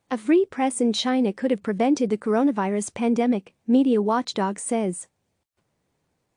A free press in China could have prevented the coronavirus pandemic, media watchdog says.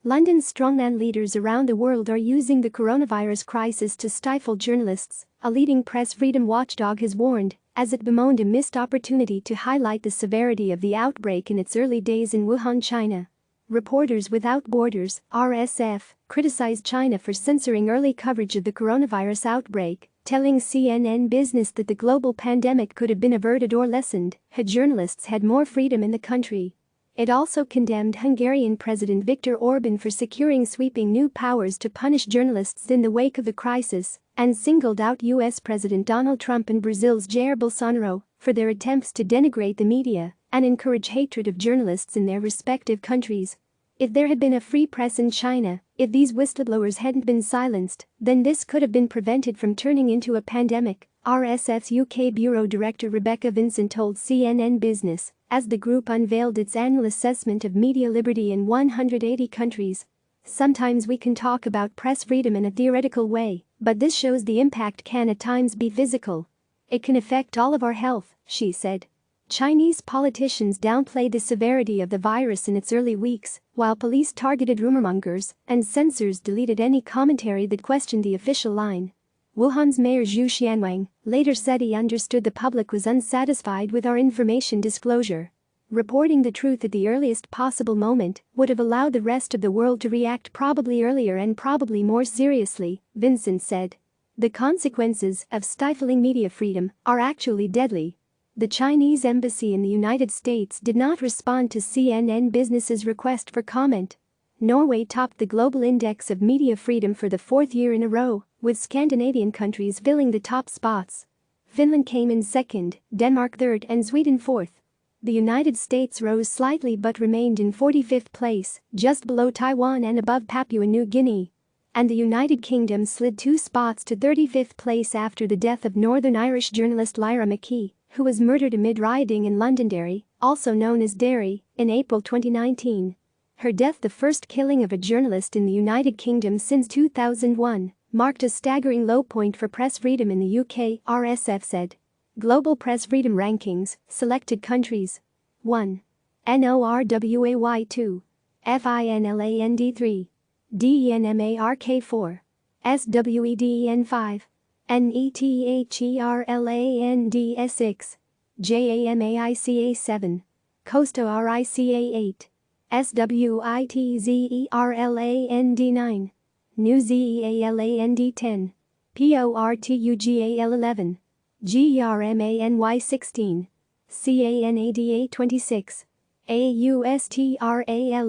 London's strongman leaders around the world are using the coronavirus crisis to stifle journalists, a leading press freedom watchdog has warned, as it bemoaned a missed opportunity to highlight the severity of the outbreak in its early days in Wuhan, China. Reporters Without Borders, RSF, criticized China for censoring early coverage of the coronavirus outbreak, telling CNN Business that the global pandemic could have been averted or lessened had journalists had more freedom in the country. It also condemned Hungarian President Viktor Orbán for securing sweeping new powers to punish journalists in the wake of the crisis, and singled out U.S. President Donald Trump and Brazil's Jair Bolsonaro for their attempts to denigrate the media and encourage hatred of journalists in their respective countries. If there had been a free press in China, if these whistleblowers hadn't been silenced, then this could have been prevented from turning into a pandemic, RSF's UK Bureau Director Rebecca Vincent told CNN Business, as the group unveiled its annual assessment of media liberty in 180 countries. Sometimes we can talk about press freedom in a theoretical way, but this shows the impact can at times be physical. It can affect all of our health, she said. Chinese politicians downplayed the severity of the virus in its early weeks, while police targeted rumormongers and censors deleted any commentary that questioned the official line. Wuhan's mayor Zhu Xianwang later said he understood the public was unsatisfied with our information disclosure. Reporting the truth at the earliest possible moment would have allowed the rest of the world to react probably earlier and probably more seriously, Vincent said. The consequences of stifling media freedom are actually deadly. The Chinese embassy in the United States did not respond to CNN Business's request for comment. Norway topped the global index of media freedom for the fourth year in a row, with Scandinavian countries filling the top spots. Finland came in second, Denmark third and Sweden fourth. The United States rose slightly but remained in 45th place, just below Taiwan and above Papua New Guinea. And the United Kingdom slid 2 spots to 35th place after the death of Northern Irish journalist Lyra McKee, who was murdered amid rioting in Londonderry, also known as Derry, in April 2019. Her death, the first killing of a journalist in the United Kingdom since 2001, marked a staggering low point for press freedom in the UK, RSF said. Global Press Freedom Rankings, Selected Countries. 1. NORWAY 2. FINLAND 3. DENMARK 4. SWEDEN 5. NETHERLAND 6. JAMAICA 7. Costa RICA 8. SWITZERLAND 9. New ZEALAND 10. PORTUGAL 11. GERMANY 16. CANADA 26. AUSTRALIA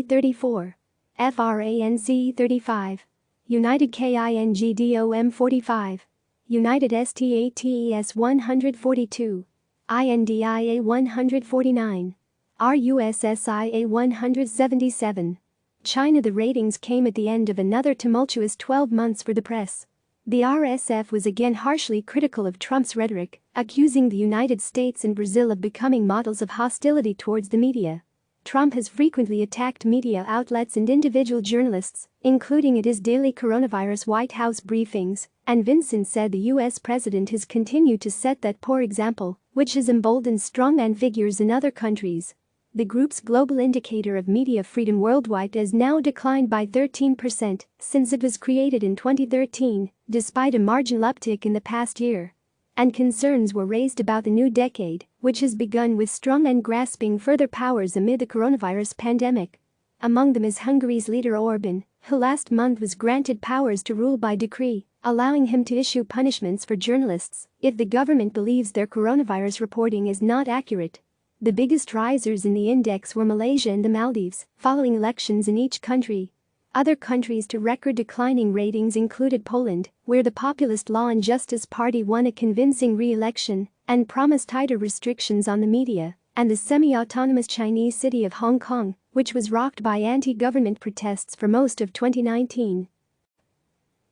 34. FRANC 35. United KINGDOM 45. United STATES 142. INDIA 149. RUSSIA 177. China. The ratings came at the end of another tumultuous 12 months for the press. The RSF was again harshly critical of Trump's rhetoric, accusing the United States and Brazil of becoming models of hostility towards the media. Trump has frequently attacked media outlets and individual journalists, including at his daily coronavirus White House briefings, and Vincent said the U.S. president has continued to set that poor example, which has emboldened strongman figures in other countries. The group's global indicator of media freedom worldwide has now declined by 13% since it was created in 2013, despite a marginal uptick in the past year. And concerns were raised about the new decade, which has begun with strongmen grasping further powers amid the coronavirus pandemic. Among them is Hungary's leader Orbán, who last month was granted powers to rule by decree, allowing him to issue punishments for journalists if the government believes their coronavirus reporting is not accurate. The biggest risers in the index were Malaysia and the Maldives, following elections in each country. Other countries to record declining ratings included Poland, where the Populist Law and Justice Party won a convincing re-election and promised tighter restrictions on the media, and the semi-autonomous Chinese city of Hong Kong, which was rocked by anti-government protests for most of 2019.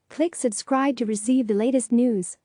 Click subscribe to receive the latest news.